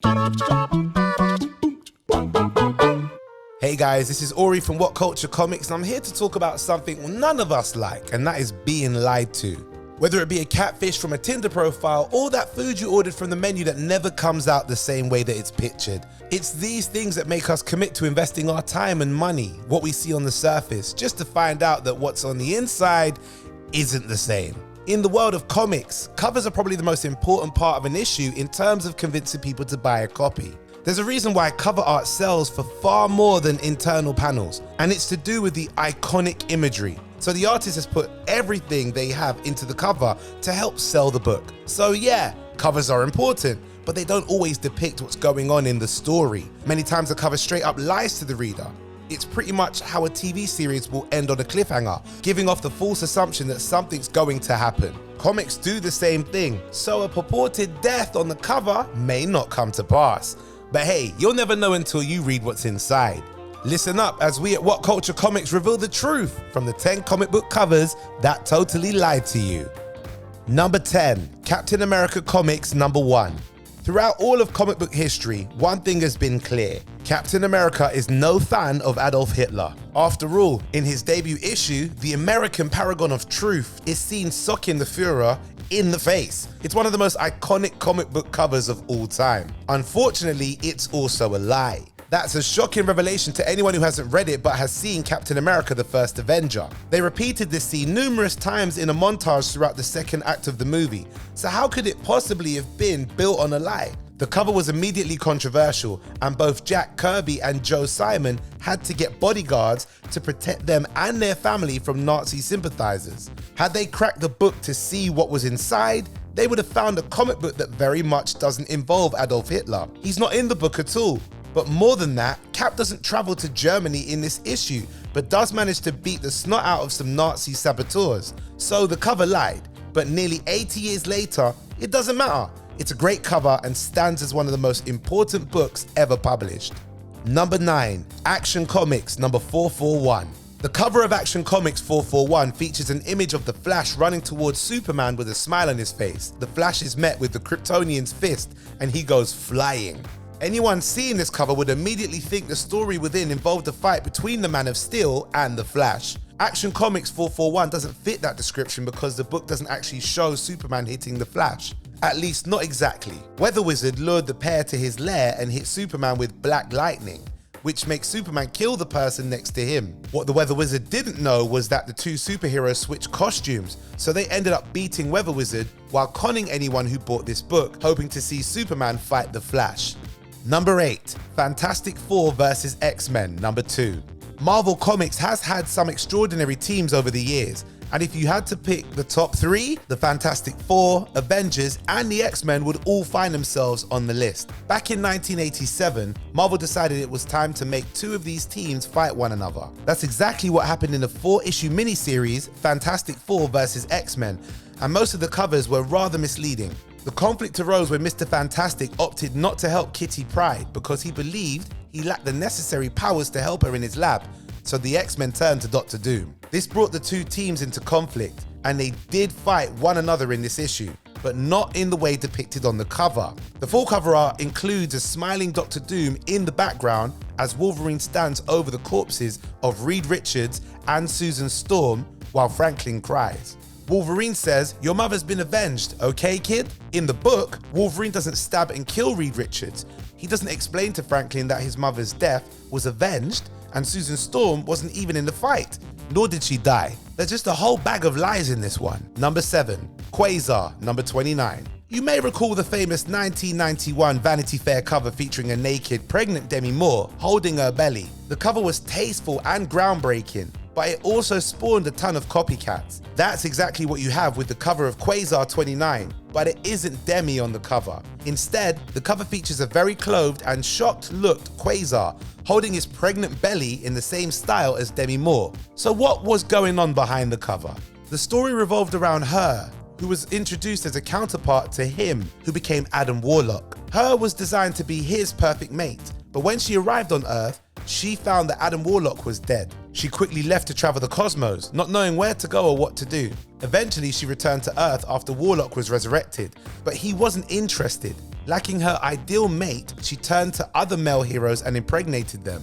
Hey guys, this is Ori from What Culture Comics, and I'm here to talk about something none of us like, and that is being lied to. Whether it be a catfish from a Tinder profile or that food you ordered from the menu that never comes out the same way that it's pictured. It's these things that make us commit to investing our time and money, what we see on the surface, just to find out that what's on the inside isn't the same. In the world of comics, covers are probably the most important part of an issue in terms of convincing people to buy a copy. There's a reason why cover art sells for far more than internal panels, and it's to do with the iconic imagery. So the artist has put everything they have into the cover to help sell the book. So yeah, covers are important, but they don't always depict what's going on in the story. Many times the cover straight up lies to the reader. It's pretty much how a TV series will end on a cliffhanger, giving off the false assumption that something's going to happen. Comics do the same thing, so a purported death on the cover may not come to pass. But hey, you'll never know until you read what's inside. Listen up as we at What Culture Comics reveal the truth from the 10 comic book covers that totally lied to you. Number 10, Captain America Comics number 1. Throughout all of comic book history, one thing has been clear. Captain America is no fan of Adolf Hitler. After all, in his debut issue, the American paragon of truth is seen socking the Führer in the face. It's one of the most iconic comic book covers of all time. Unfortunately, it's also a lie. That's a shocking revelation to anyone who hasn't read it but has seen Captain America: The First Avenger. They repeated this scene numerous times in a montage throughout the second act of the movie, so how could it possibly have been built on a lie? The cover was immediately controversial, and both Jack Kirby and Joe Simon had to get bodyguards to protect them and their family from Nazi sympathizers. Had they cracked the book to see what was inside, they would have found a comic book that very much doesn't involve Adolf Hitler. He's not in the book at all. But more than that, Cap doesn't travel to Germany in this issue, but does manage to beat the snot out of some Nazi saboteurs. So the cover lied, but nearly 80 years later, it doesn't matter. It's a great cover and stands as one of the most important books ever published. Number 9, Action Comics number 441. The cover of Action Comics 441 features an image of the Flash running towards Superman with a smile on his face. The Flash is met with the Kryptonian's fist and he goes flying. Anyone seeing this cover would immediately think the story within involved a fight between the Man of Steel and the Flash. Action Comics 441 doesn't fit that description because the book doesn't actually show Superman hitting the Flash. At least not exactly. Weather Wizard lured the pair to his lair and hit Superman with black lightning, which makes Superman kill the person next to him. What the Weather Wizard didn't know was that the two superheroes switched costumes, so they ended up beating Weather Wizard while conning anyone who bought this book, hoping to see Superman fight the Flash. Number 8, Fantastic Four vs. X-Men number 2. Marvel Comics has had some extraordinary teams over the years, and if you had to pick the top 3, the Fantastic Four, Avengers, and the X-Men would all find themselves on the list. Back in 1987, Marvel decided it was time to make 2 of these teams fight one another. That's exactly what happened in the 4-issue miniseries Fantastic Four vs. X-Men, and most of the covers were rather misleading. The conflict arose when Mr. Fantastic opted not to help Kitty Pryde because he believed he lacked the necessary powers to help her in his lab, so the X-Men turned to Dr. Doom. This brought the 2 teams into conflict, and they did fight one another in this issue, but not in the way depicted on the cover. The full cover art includes a smiling Dr. Doom in the background as Wolverine stands over the corpses of Reed Richards and Susan Storm while Franklin cries. Wolverine says, "Your mother's been avenged, okay kid?" In the book, Wolverine doesn't stab and kill Reed Richards. He doesn't explain to Franklin that his mother's death was avenged, and Susan Storm wasn't even in the fight, nor did she die. There's just a whole bag of lies in this one. Number 7, Quasar number 29. You may recall the famous 1991 Vanity Fair cover featuring a naked, pregnant Demi Moore holding her belly. The cover was tasteful and groundbreaking, but it also spawned a ton of copycats. That's exactly what you have with the cover of Quasar 29, but it isn't Demi on the cover. Instead, the cover features a very clothed and shocked-looked Quasar holding his pregnant belly in the same style as Demi Moore. So what was going on behind the cover? The story revolved around her, who was introduced as a counterpart to him, who became Adam Warlock. Her was designed to be his perfect mate, but when she arrived on Earth, she found that Adam Warlock was dead. She quickly left to travel the cosmos, not knowing where to go or what to do. Eventually, she returned to Earth after Warlock was resurrected, but he wasn't interested. Lacking her ideal mate, she turned to other male heroes and impregnated them.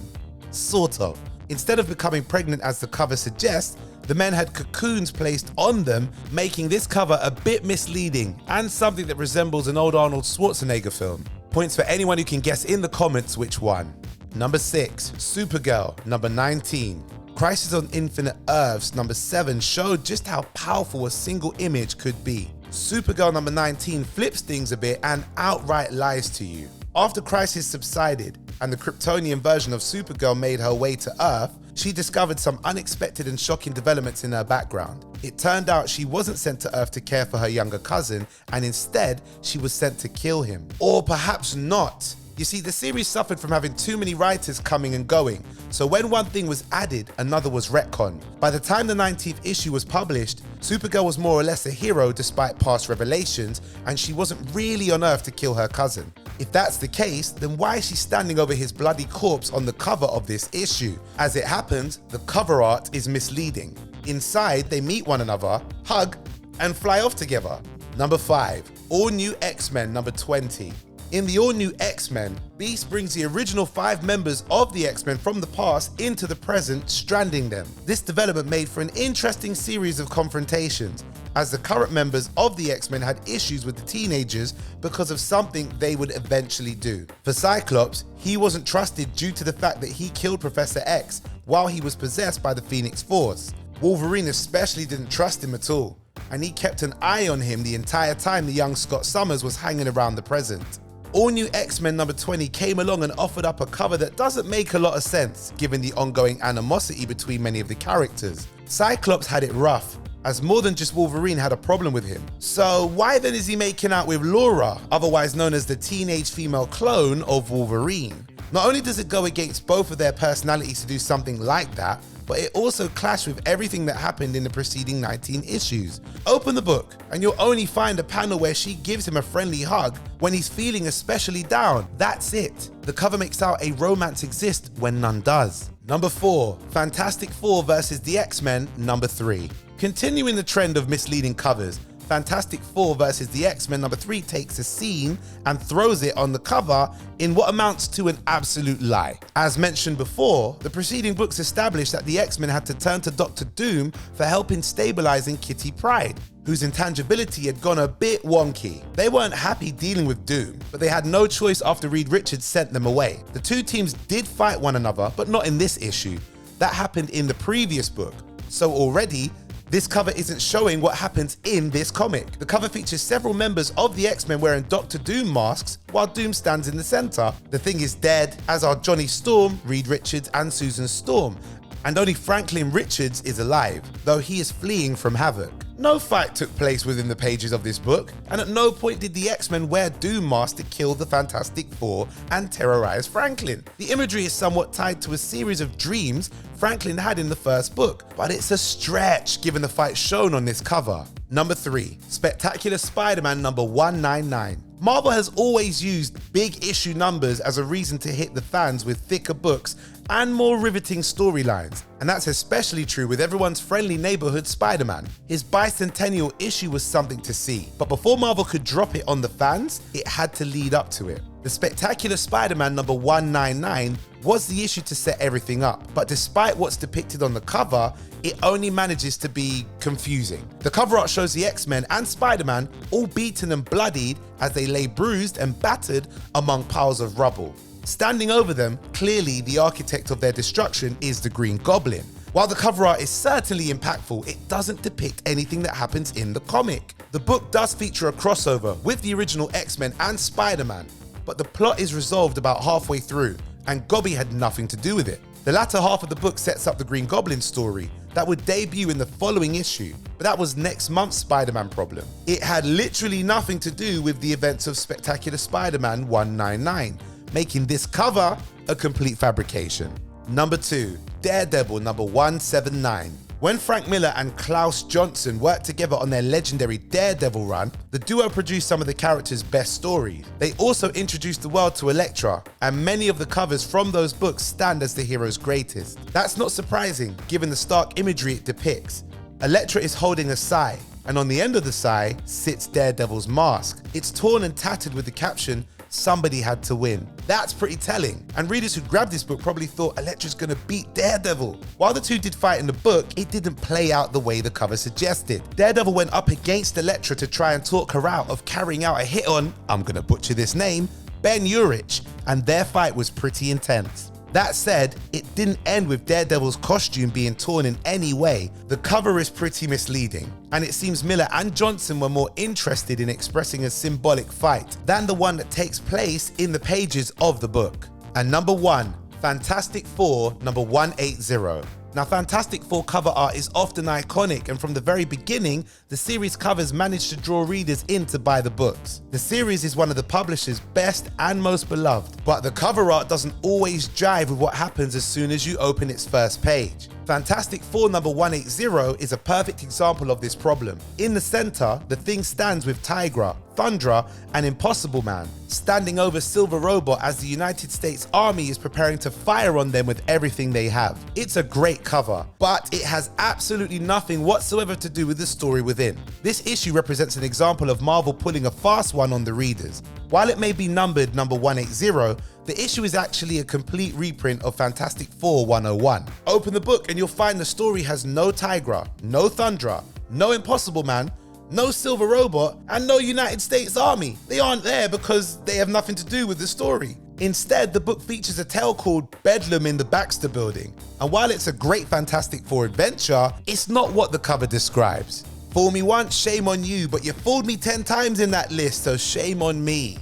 Sort of. Instead of becoming pregnant as the cover suggests, the men had cocoons placed on them, making this cover a bit misleading and something that resembles an old Arnold Schwarzenegger film. Points for anyone who can guess in the comments which one. Number 6, Supergirl, number 19. Crisis on Infinite Earths, number 7 showed just how powerful a single image could be. Supergirl number 19 flips things a bit and outright lies to you. After Crisis subsided and the Kryptonian version of Supergirl made her way to Earth, she discovered some unexpected and shocking developments in her background. It turned out she wasn't sent to Earth to care for her younger cousin, and instead, she was sent to kill him. Or perhaps not. You see, the series suffered from having too many writers coming and going, so when one thing was added, another was retconned. By the time the 19th issue was published, Supergirl was more or less a hero despite past revelations, and she wasn't really on Earth to kill her cousin. If that's the case, then why is she standing over his bloody corpse on the cover of this issue? As it happens, the cover art is misleading. Inside, they meet one another, hug, and fly off together. Number 5, All New X-Men number 20. In the all-new X-Men, Beast brings the original 5 members of the X-Men from the past into the present, stranding them. This development made for an interesting series of confrontations, as the current members of the X-Men had issues with the teenagers because of something they would eventually do. For Cyclops, he wasn't trusted due to the fact that he killed Professor X while he was possessed by the Phoenix Force. Wolverine especially didn't trust him at all, and he kept an eye on him the entire time the young Scott Summers was hanging around the present. All New X-Men number 20 came along and offered up a cover that doesn't make a lot of sense, given the ongoing animosity between many of the characters. Cyclops had it rough, as more than just Wolverine had a problem with him. So why then is he making out with Laura, otherwise known as the teenage female clone of Wolverine? Not only does it go against both of their personalities to do something like that, but it also clashed with everything that happened in the preceding 19 issues. Open the book, and you'll only find a panel where she gives him a friendly hug when he's feeling especially down. That's it. The cover makes out a romance exists when none does. Number 4, Fantastic Four versus the X-Men, number 3. Continuing the trend of misleading covers, Fantastic Four versus the X-Men number 3 takes a scene and throws it on the cover in what amounts to an absolute lie. As mentioned before, the preceding books established that the X-Men had to turn to Dr. Doom for help in stabilizing Kitty Pryde, whose intangibility had gone a bit wonky. They weren't happy dealing with Doom, but they had no choice after Reed Richards sent them away. The two teams did fight one another, but not in this issue. That happened in the previous book. So already, this cover isn't showing what happens in this comic. The cover features several members of the X-Men wearing Dr. Doom masks while Doom stands in the center. The Thing is dead, as are Johnny Storm, Reed Richards, and Susan Storm. And only Franklin Richards is alive, though he is fleeing from Havoc. No fight took place within the pages of this book, and at no point did the X-Men wear Doom masks to kill the Fantastic Four and terrorize Franklin. The imagery is somewhat tied to a series of dreams Franklin had in the first book, but it's a stretch given the fight shown on this cover. Number 3, Spectacular Spider-Man number 199. Marvel has always used big issue numbers as a reason to hit the fans with thicker books and more riveting storylines, and that's especially true with everyone's friendly neighborhood Spider-Man. His bicentennial issue was something to see, but before Marvel could drop it on the fans, it had to lead up to it. The Spectacular Spider-Man number 199 was the issue to set everything up, but despite what's depicted on the cover, it only manages to be confusing. The cover art shows the X-Men and Spider-Man all beaten and bloodied as they lay bruised and battered among piles of rubble. Standing over them, clearly the architect of their destruction is the Green Goblin. While the cover art is certainly impactful, it doesn't depict anything that happens in the comic. The book does feature a crossover with the original X-Men and Spider-Man, but the plot is resolved about halfway through, and Gobby had nothing to do with it. The latter half of the book sets up the Green Goblin story that would debut in the following issue, but that was next month's Spider-Man problem. It had literally nothing to do with the events of Spectacular Spider-Man 199, making this cover a complete fabrication. Number 2, Daredevil number 179. When Frank Miller and Klaus Johnson worked together on their legendary Daredevil run, the duo produced some of the characters' best stories. They also introduced the world to Elektra, and many of the covers from those books stand as the hero's greatest. That's not surprising, given the stark imagery it depicts. Elektra is holding a sai, and on the end of the sai sits Daredevil's mask. It's torn and tattered with the caption, "Somebody had to win." That's pretty telling, and readers who grabbed this book probably thought Elektra's gonna beat Daredevil. While the two did fight in the book, it didn't play out the way the cover suggested. Daredevil went up against Elektra to try and talk her out of carrying out a hit on, I'm gonna butcher this name, Ben Urich, and their fight was pretty intense. That said, it didn't end with Daredevil's costume being torn in any way. The cover is pretty misleading, and it seems Miller and Johnson were more interested in expressing a symbolic fight than the one that takes place in the pages of the book. And number 1, Fantastic Four number 180. Now, Fantastic Four cover art is often iconic, and from the very beginning, the series covers managed to draw readers in to buy the books. The series is one of the publisher's best and most beloved, but the cover art doesn't always jive with what happens as soon as you open its first page. Fantastic Four number 180 is a perfect example of this problem. In the center, the Thing stands with Tigra, Thundra, and Impossible Man, standing over Silver Robot as the United States Army is preparing to fire on them with everything they have. It's a great cover, but it has absolutely nothing whatsoever to do with the story within. This issue represents an example of Marvel pulling a fast one on the readers. While it may be numbered number 180, the issue is actually a complete reprint of Fantastic Four 101. Open the book and you'll find the story has no Tigra, no Thundra, no Impossible Man, no Silver Robot, and no United States Army. They aren't there because they have nothing to do with the story. Instead, the book features a tale called Bedlam in the Baxter Building. And while it's a great Fantastic Four adventure, it's not what the cover describes. Fool me once, shame on you, but you fooled me 10 times in that list, so shame on me.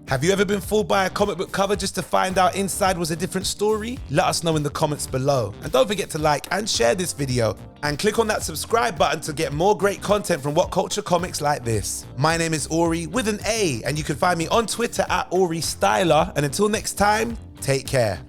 Have you ever been fooled by a comic book cover just to find out inside was a different story? Let us know in the comments below. And don't forget to like and share this video, and click on that subscribe button to get more great content from What Culture Comics like this. My name is Ori with an A, and you can find me on Twitter at Ori Styler. And until next time, take care.